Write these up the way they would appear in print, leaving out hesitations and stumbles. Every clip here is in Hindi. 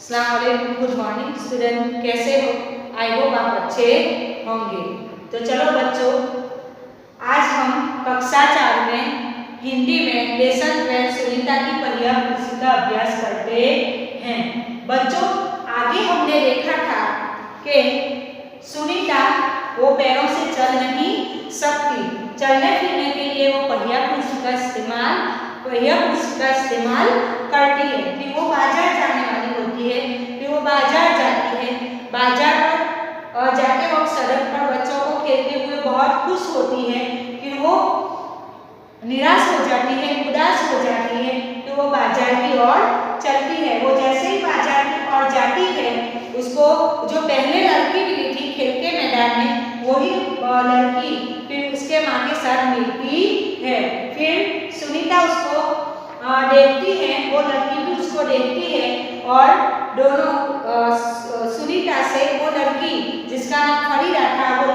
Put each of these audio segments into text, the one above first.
अस्सलाम वालेकुम, गुड मॉर्निंग स्टूडेंट। कैसे हो? आई होप आप अच्छे होंगे। तो चलो बच्चों, आज हम कक्षा 4 में हिंदी में लेसन 12 सुनीता की परिवार कृषि का अभ्यास करते हैं। बच्चों, आगे हमने देखा था कि सुनीता वो पैरों से चल नहीं सकती, चलने फिरने के लिए वो पहिया कुर्सी का इस्तेमाल करती है। फिर वो बाजार जाने वाली होती है, फिर वो बाजार जाती है। बाजार पर जाते वक्त सड़क पर बच्चों को खेलते हुए बहुत खुश होती है। फिर वो निराश हो जाती है, उदास हो जाती है, तो वो बाजार की ओर चलती है। वो जैसे ही बाजार की ओर जाती है, उसको जो पहले लड़की मिली थी खेल के मैदान में, वही लड़की फिर उसके माँ के साथ मिलती है। फिर सुनीता उसको देखती है, वो लड़की भी उसको देखती है और दोनों सुनीता से वो लड़की जिसका नाम फरीदा था, वो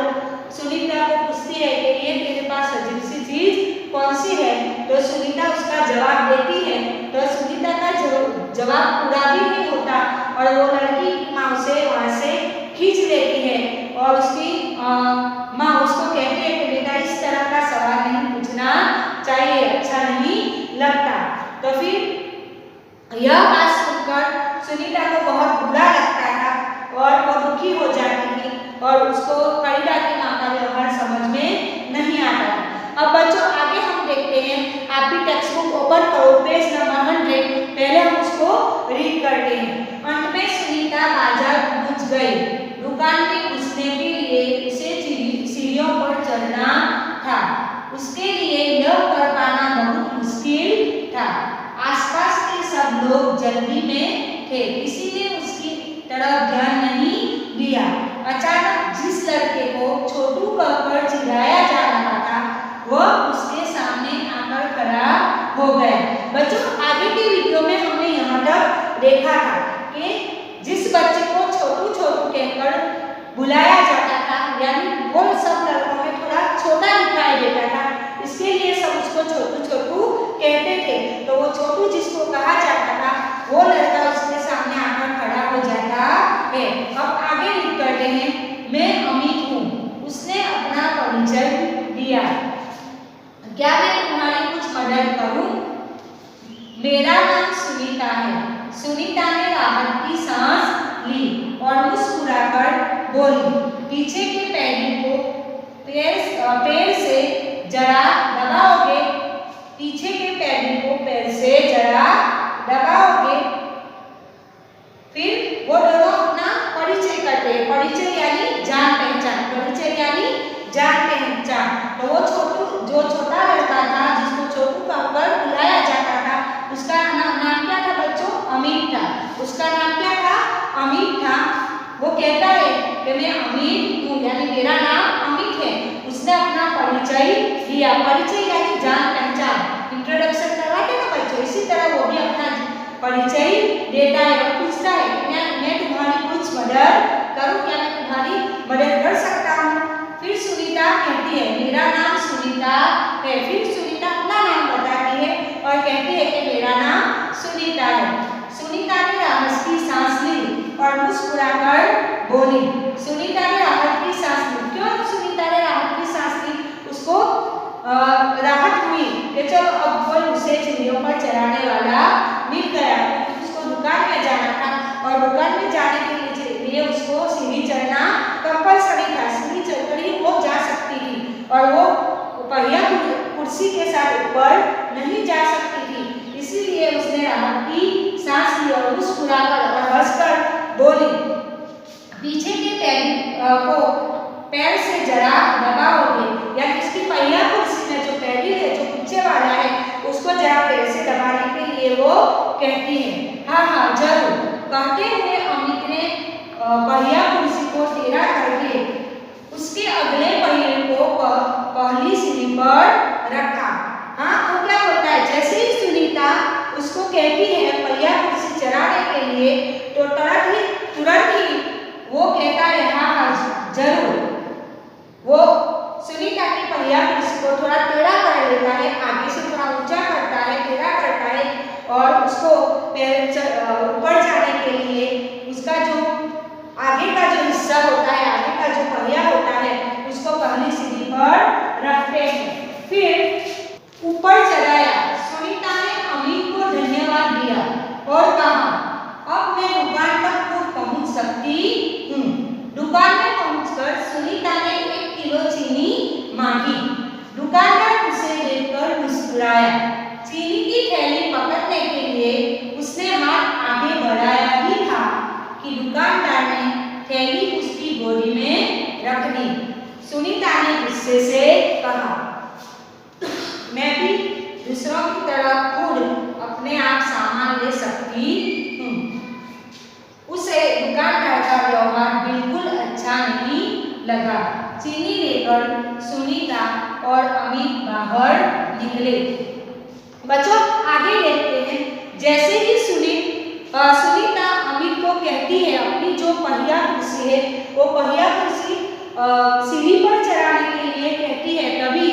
सुनीता को पूछती है कि ये तेरे पास अजीब सी चीज कौन सी है। तो सुनीता उसका जवाब देती है। तो सुनीता का जवाब पूरा भी नहीं होता और वो लड़की माँ उसे वहां से खींच लेती है और उसकी माँ उसको कहती है कि बेटा इस तरह का सवाल नहीं पूछना चाहिए, अच्छा नहीं लगता। तो फिर यह बात सुनकर सुनीता को बहुत बुरा लगता था और वो दुखी हो जाती थी और उसको फरीदा की माँ का व्यवहार समझ में नहीं आता था। अब बच्चों आगे हम देखते हैं, आप भी टेक्स्ट बुक ओपन करो, पेज नंबर 100। पहले हम उसको रीड करते हैं। अंत में सुनीता बाजार पहुंच गई। दुकान में घुसने के लिए उसे सीढ़ियों पर चढ़ना था। उसके लिए यह कर पाना बहुत मुश्किल था। आसपास के सब लोग जल्दी में थे, इसीलिए उसकी तरफ ध्यान नहीं दिया। अचानक जिस लड़के को छोटू कहकर चिढ़ाया जा रहा था, वह उसके सामने आकर खड़ा हो गया। बच्चों, आगे की वीडियो में हमने यहाँ तक देखा था कि जिस बच्चे को छोटू छोटू कहकर बुलाया जाता था, यानी वो सब लड़कों में थोड़ा छोटा दिखाई देता था, इसके लिए सब उसको छोटू छोटू कहते थे। तो वो छोटू जिसको कहा जाता था, वो लड़का उसके सामने आकर खड़ा हो जाता है। अब आगे रीड करते हैं। मैं अमित हूँ, उसने अपना परिचय दिया। क्या मैं तुम्हारी कुछ मदद करूं? मेरा नाम सुनीता है। सुनीता ने राहत की सांस ली और मुस्कुराकर बोली, पीछे के पैर को पैर से जरा दबाओगे? पीछे के पैर से जरा दबाओगे? फिर वो दोनों अपना परिचय करते हैं। परिचय यानी जान पहचान, परिचय यानी जान पहचान। तो वो जो छोटा लड़का था, जिसको छोटू कहकर बुलाया जाता था, उसका नाम क्या था बच्चों? अमित था। उसका नाम क्या था? अमित था। वो कहता है कि मैं अमित हूँ, यानी मेरा नाम अमित है। उसने अपना परिचय दिया। परिचय यानी जान पहचान, इंट्रोडक्शन करवाते ना बच्चों, इसी तरह वो भी अपना परिचय देता है और पूछता है कि मैं तुम्हारी कुछ मदद करूं? क्या मैं तुम्हारी मदद कर सकता हूं? फिर सुनीता कहती है, मेरा नाम सुनीता है। फिर सुनीता अपना नाम बताती है और कहती है कि मेरा नाम सुनीता है। सुनीता ने राहत की सांस ली और मुस्कुराकर बोली। सुनीता ने राहत की सांस ली। क्यों सुनीता ने राहत की सांस ली? उसको राहत हुई कि चलो अब कोई उसे सीढ़ियों पर चढ़ाने वाला मिल गया। उसको दुकान में जाना था और दुकान में जाने के लिए उसको सीढ़ी चढ़ना कंपल्सरी था। सीढ़ी चढ़कर ही वो जा सकती थी और वो पहिया कुर्सी के साथ ऊपर नहीं जा सकती थी। इसीलिए उसने राहत की सांस ली और मुस्कुराकर और हंसकर बोली, पीछे के पैर से जरा दबाओगे? यानी उसकी पहिया कुर्सी में जो पैडी है, जो पीछे वाला है, उसको जरा पैर से दबाने के लिए वो कहती है। हाँ हाँ जरूर, कहते हुए अमित ने पहिया कुर्सी को टेढ़ा करके उसके अगले पहिए को पहली सीढ़ी पर रखा। हाँ, तो क्या होता है, जैसे ही सुनीता उसको कहती है पहिया कुर्सी चढ़ाने के लिए, तो तुरंत ही वो कहता है हाँ हाँ जरूर। वो सुनीता की पहिया कुर्सी को थोड़ा टेढ़ा कर लेता है, आगे से थोड़ा ऊंचा करता है, टेढ़ा करता है और उसको ऊपर जाने के लिए सुनीता ने गुस्से से कहा। मैं भी दूसरों की तरह खुद अपने आप सामान ले सकती हूँ। उसे दुकानदार का व्यवहार बिल्कुल अच्छा नहीं लगा। चीनी लेकर सुनीता और अमित बाहर निकले। बच्चों आगे देखते हैं। जैसे ही सुनीता अमित को कहती है अपनी जो पहिया कुर्सी है वो पहिया कुर्सी सीढ़ी पर चढ़ाने के लिए कहती है, तभी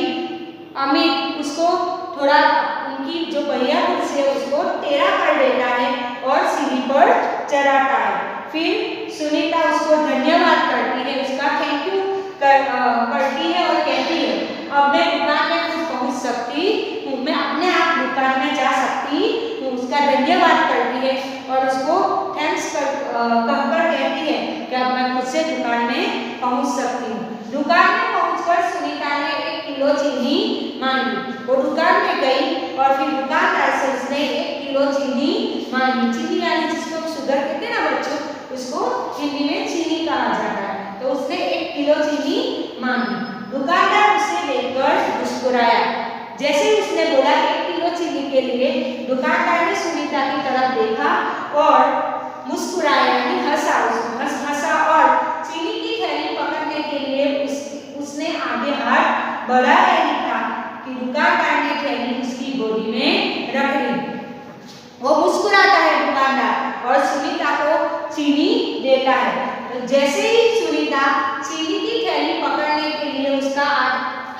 अमित उसको थोड़ा उनकी जो पहिया कुर्सी है उसको टेढ़ा कर देता है और सीढ़ी पर चढ़ाता है। फिर सुनीता उसको धन्यवाद करती है, उसका थैंक यू करती है और कहती है अब मैं दुकान में खुद पहुंच सकती हूँ, मैं अपने आप दुकान में जा सकती हूँ। उसका धन्यवाद करती है और उसको थैंक्स कहकर कहती है कि अब मैं खुद से दुकान में पहुंच सकती हूँ। दुकान में पहुंचकर सुनीता ने 1 किलो चीनी मांगी। वो दुकान में गई और फिर दुकानदार से उसने 1 किलो चीनी मांगी। चीनी यानी जिसको शुगर कहते हैं ना बच्चों, उसको हिंदी में चीनी कहा जाता है। तो उसने 1 किलो चीनी मांगी। दुकानदार उसे देखकर मुस्कुराया। जैसे उसने बोला 1 किलो चीनी के लिए, दुकानदार ने सुनीता की तरफ देखा और मुस्कुराया यानी हंसा और चीनी की थैली पकड़ने के लिए उसने आगे हाथ बढ़ाया ही था कि दुकानदार ने थैली उसकी गोदी में रख ली। वो मुस्कुराता है दुकानदार और सुनीता को चीनी देता है। तो जैसे ही सुनीता चीनी की थैली पकड़ने के लिए उसका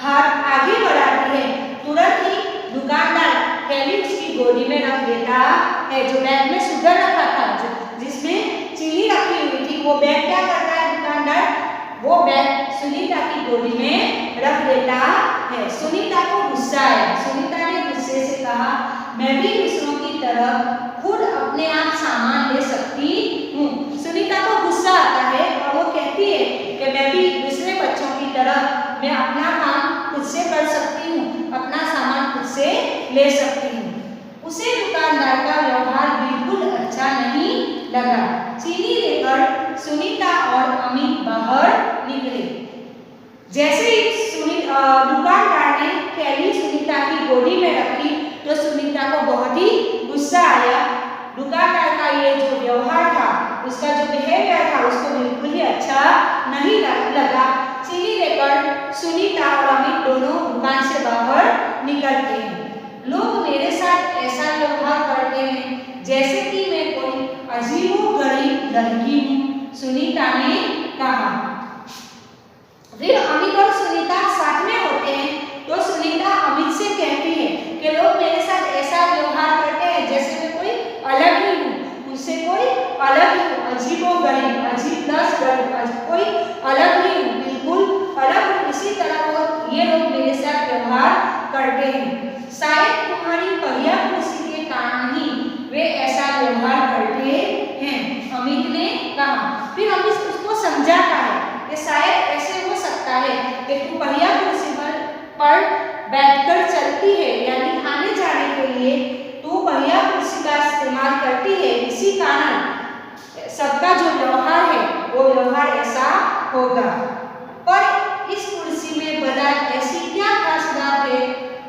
हाथ आगे बढ़ाती है, तुरंत ही दुकानदार थैली उसकी गोदी में रख देता है। जो बैग में शुगर रखा था, जिसमें चीनी रखी हुई थी, वो बैग क्या करता है दुकानदार, वो बैग सुनीता की गोदी में रख देता है। सुनीता को गुस्सा आया। सुनीता ने गुस्से से कहा मैं भी दूसरों की तरह खुद अपने आप सामान ले सकती हूँ। सुनीता को गुस्सा आता है और वो कहती है कि मैं भी दूसरे बच्चों की तरह मैं अपना काम खुद से कर सकती हूँ, अपना सामान खुद से ले सकती हूँ। उसे दुकानदार का व्यवहार बिल्कुल अच्छा नहीं लगा। चीनी लेकर सुनीता और अमित बाहर निकले। जैसे ही दुकानदार ने थैली सुनीता की गोदी में रखी तो सुनीता को बहुत ही गुस्सा आया। दुकानदार का ये जो व्यवहार था, उसका जो बिहेवियर था, उसको बिल्कुल ही अच्छा नहीं लगा। चीनी लेकर सुनीता और अमित दोनों दुकान से बाहर निकलते हैं। लोग मेरे साथ ऐसा व्यवहार करते हैं जैसे कि मैं कोई अजीबोगरीब लड़की हूँ, सुनीता ने कहा। फिर अमित और सुनीता साथ में होते हैं तो सुनीता अमित से कहती है कि लोग मेरे साथ ऐसा व्यवहार करते हैं जैसे मैं कोई अलग ही हूँ, मुझसे कोई अलग ही हूँ, अजीबोगरीब, अजीब प्लस गरीब, कोई अलग ही हूँ, बिल्कुल अलग हूँ। इसी तरह वो ये लोग मेरे साथ व्यवहार करते हैं। शायद तुम्हारी पहिया कुर्सी के कारण ही वे ऐसा व्यवहार करते हैं, अमित ने कहा। फिर अमित उसको समझाता है कि शायद ऐसे हो सकता है कि तू पहिया कुर्सी पर बैठकर चलती है, यानी आने जाने के लिए तू पहिया कुर्सी का इस्तेमाल करती है, इसी कारण सबका जो व्यवहार है वो व्यवहार ऐसा होगा। पर इस कुर्सी में बड़ा ऐसी क्या खास बात है,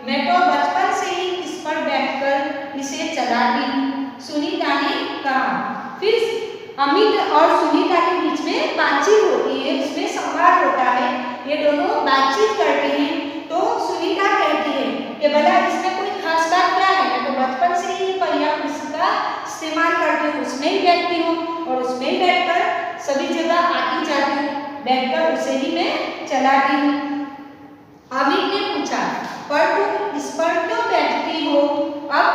मैं तो बचपन से ही इस पर बैठकर इसे चलाती हूँ, सुनीता ने कहा। फिर अमित और सुनीता के बीच में बातचीत होती है, उसमें संवाद होता है, ये दोनों बातचीत करते हैं। तो सुनीता कहती है कि भला इसमें कोई खास बात क्या है, मैं तो बचपन से ही पहिया कुर्सी का इस्तेमाल करती हूँ, उसमें ही बैठती हूँ और उसमें ही बैठकर सभी जगह आती जाती हूँ, बैठकर उसे ही मैं चलाती हूँ। अमित ने पूछा पर तुम इस पर क्यों बैठती हो? अब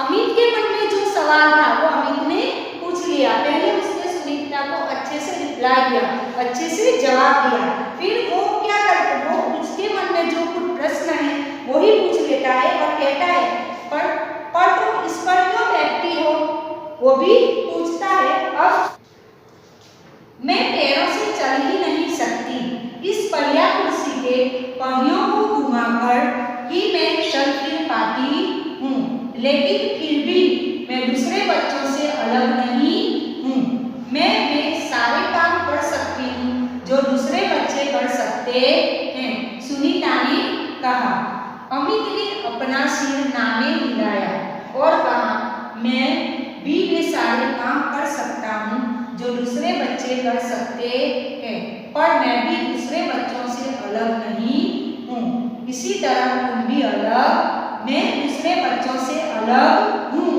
अमित के मन में जो सवाल था वो अमित ने पूछ लिया। पहले उसने सुनीता को अच्छे से रिप्लाई दिया, अच्छे से जवाब दिया, फिर वो क्या करता है, वो उसके मन में जो कुछ प्रश्न है वो ही पूछ लेता है और कहता है पर तुम इस पर क्यों बैठती हो, वो भी पूछता है। अब मैं पैरों से चल ही नहीं सकती, इस पहिया कुर्सी के पहियों को घुमाकर ही मैं चल फिर पाती हूँ, लेकिन फिर भी मैं दूसरे बच्चों से अलग नहीं हूँ। मैं वे सारे काम कर सकती हूँ जो दूसरे बच्चे कर सकते हैं। पर मैं भी दूसरे बच्चों से अलग नहीं हूँ। इसी तरह तुम भी अलग, मैं दूसरे बच्चों से अलग हूँ,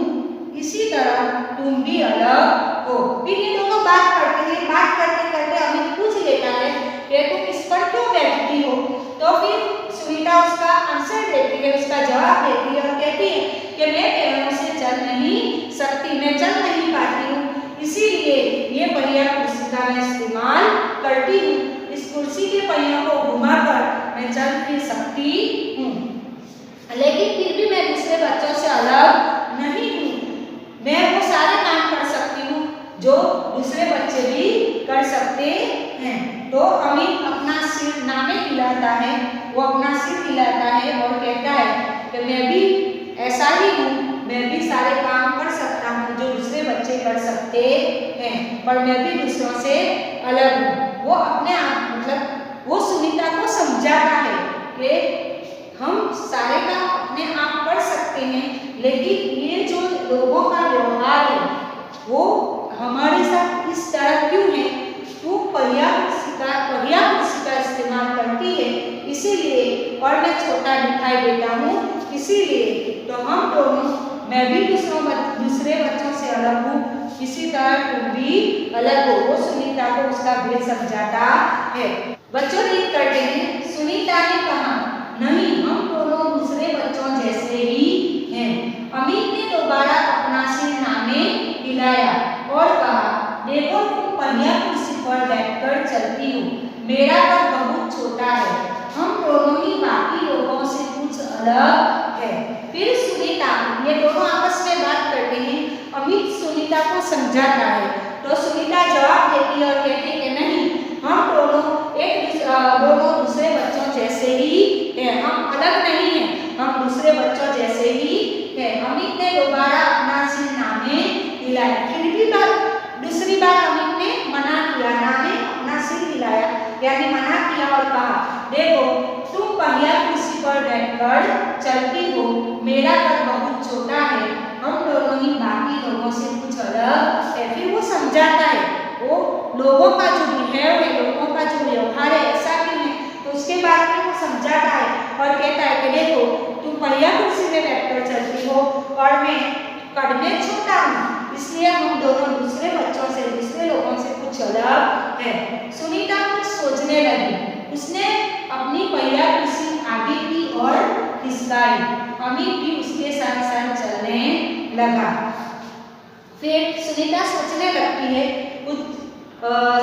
इसी तरह तुम भी अलग हो। फिर ये दोनों बात करते हैं। बात करते करते अमित पूछ लेता है कि तुम इस पर क्यों बैठती हो। तो फिर सुनीता उसका आंसर देती है, उसका जवाब देती है और कहती है कि मैं पैरों से चल नहीं सकती, मैं चल नहीं पाती हूँ, इसीलिए ये पहिया कुर्सी का मैं इस्तेमाल करती हूँ। इस कुर्सी के पहियों को घुमाकर मैं चल भी सकती हूँ, लेकिन फिर भी मैं दूसरे बच्चों से अलग नहीं हूँ। मैं वो सारे काम कर सकती हूँ जो दूसरे बच्चे भी कर सकते हैं। तो अमित अपना सिर नामे हिलाता है, वो अपना सिर हिलाता है और कहता है कि मैं भी ऐसा ही हूँ, मैं भी सारे काम कर सकता हूँ जो दूसरे बच्चे कर सकते हैं, पर मैं भी दूसरों से अलग हूँ। वो अपने आप मतलब वो सुनीता को समझाता है कि हम सारे काम अपने आप कर सकते हैं, लेकिन ये जो लोगों का व्यवहार है वो हमारे साथ इस तरह क्यों है। तू पहिया कुर्सी का इस्तेमाल करती है इसीलिए, और मैं छोटा दिखाई देता हूँ इसीलिए, तो हम दोनों, मैं भी दूसरे बच्चों से अलग हूँ, इसी तरह तुम भी अलग हो। वो सुनीता को उसका भेद समझाता है। बच्चों रीड करते हैं। सुनीता ने कहा, नहीं, हम दोनों दूसरे बच्चों जैसे ही हैं। अमित ने दोबारा अपना सिर नामे हिलाया और कहा, देखो तुम पहिया कुर्सी पर बैठकर चलती हो, मेरा कद बहुत छोटा है, हम दोनों ही बाकी लोगों से कुछ अलग है। फिर सुनीता, ये दोनों आपस में बात करते हैं। अमित सुनीता को समझाता है, तो सुनीता जवाब देती है और कहती है कि नहीं, हम दोनों दोनों दूसरे बच्चों जैसे ही हैं, हम अलग नहीं हैं, हम दूसरे बच्चों जैसे ही हैं। अमित ने दोबारा अपना सिर नामे हिलाया। फिर भी दूसरी बार अमित ने मना किया, नामे अपना सिर हिलाया, यानी मना किया और कहा, देखो तुम पहिया कुर्सी पर बैठकर चलती हो, मेरा कद बहुत छोटा है, हम दोनों ही बाकी लोगों से कुछ अलग है। फिर वो समझाता है, वो लोगों का जो बिहेव है, लोगों का जो व्यवहार है ऐसा क्यों है, तो उसके बाद में वो समझाता है और कहता है कि देखो तुम पहिया कुर्सी में बैठकर चलती हो और मैं कद में छोटा हूँ, इसलिए हम दोनों दूसरे बच्चों से, दूसरे लोगों से कुछ अलग है। सुनीता कुछ सोचने लगी, उसने अपनी पहिया कुर्सी आगे की और खिसकाई। अमित भी उसके साथ साथ चलने लगा। फिर सुनीता सोचने लगती है,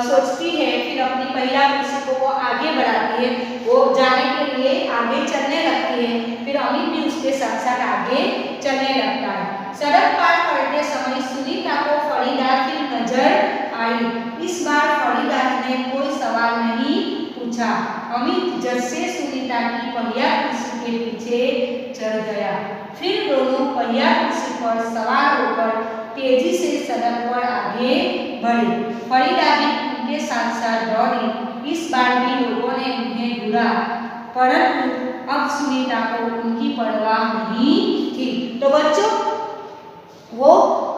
सोचती है, फिर अपनी पहिया कुर्सी को वो आगे बढ़ाती है, वो जाने के लिए आगे चलने लगती है। फिर अमित भी उसके साथ साथ आगे चलने लगता है। सड़क पार करते समय सुनीता को फरीदार की नजर आई। इस बार फरीदार ने कोई सवाल नहीं पूछा। अमित जज से सुनीता की पहिया कुर्सी के पीछे चढ़ गया। फिर दोनों पहिया कुर्सी पर सवार होकर तेजी से सड़क पर आगे बढ़े। फरीदा भी उनके साथ साथ दौड़ी। इस बार भी लोगों ने उन्हें घूरा, परंतु अब सुनीता को उनकी परवाह नहीं थी। तो बच्चों, वो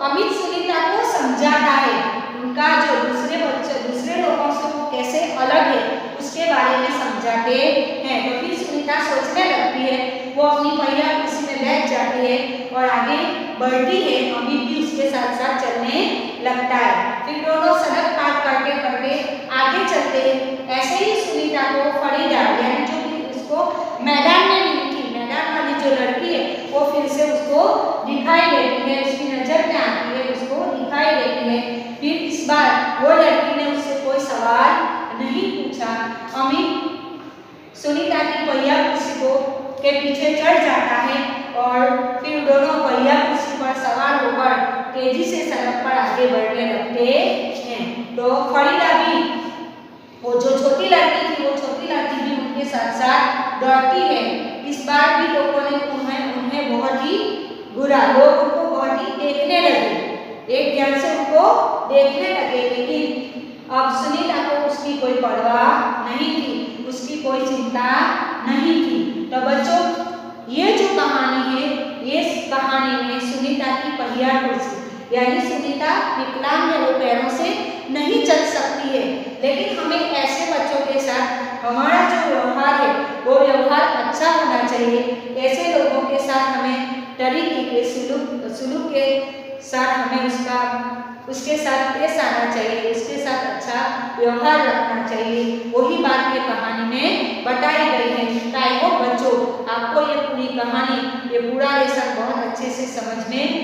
अमित सुनीता को समझाता है, उनका जो दूसरे लोगों से वो कैसे अलग है उसके बारे में समझाते हैं। तो फिर सुनीता सोचने लगती है, वो अपनी पहिया कुर्सी में बैठ जाती है और आगे बढ़ती है। अमित भी उसके साथ साथ चलने लगता है। फिर दोनों सड़क पार करते करते आगे चलते हैं। ऐसे ही सुनीता को फरीदा, यानी जो उसको मैदान में मिली थी, मैदान वाली जो लड़की है, वो फिर से उसको दिखाई देती है, उसकी नजर में आती है, उसको दिखाई देती है। फिर इस बार वो लड़की ने उससे कोई सवाल नहीं पूछा। अमित सुनीता की पहिया कुर्सी को के पीछे चढ़ जाता है और फिर दोनों पहिया कुर्सी पर सवार होकर तेजी से सड़क पर आगे बढ़ने लगते हैं। तो फरीदा भी, वो जो छोटी लड़की थी, वो छोटी लड़की भी उनके साथ साथ दौड़ती है। इस बार भी लोगों ने उन्हें बहुत ही घूरा, लोग उनको बहुत ही देखने लगे, एक ध्यान से उनको देखने लगे। लेकिन अब सुनीता को उसकी कोई परवाह नहीं थी, उसकी कोई चिंता नहीं थी। तो बच्चों, ये जो कहानी है, ये कहानी में सुनीता की पहिया कुर्सी, यानी सुनीता विकलांग है, वो पैरों से नहीं चल सकती है। लेकिन हमें ऐसे बच्चों के साथ हमारा जो व्यवहार है वो व्यवहार अच्छा होना चाहिए। ऐसे लोगों के साथ हमें तरीके के सुलूक के साथ हमें उसके साथ पेश आना चाहिए, उसके साथ अच्छा व्यवहार रखना चाहिए। वही बात ये कहानी में बताई गई है। आई होप बच्चों आपको ये पूरी कहानी, ये पूरा लेसन बहुत अच्छे से समझ में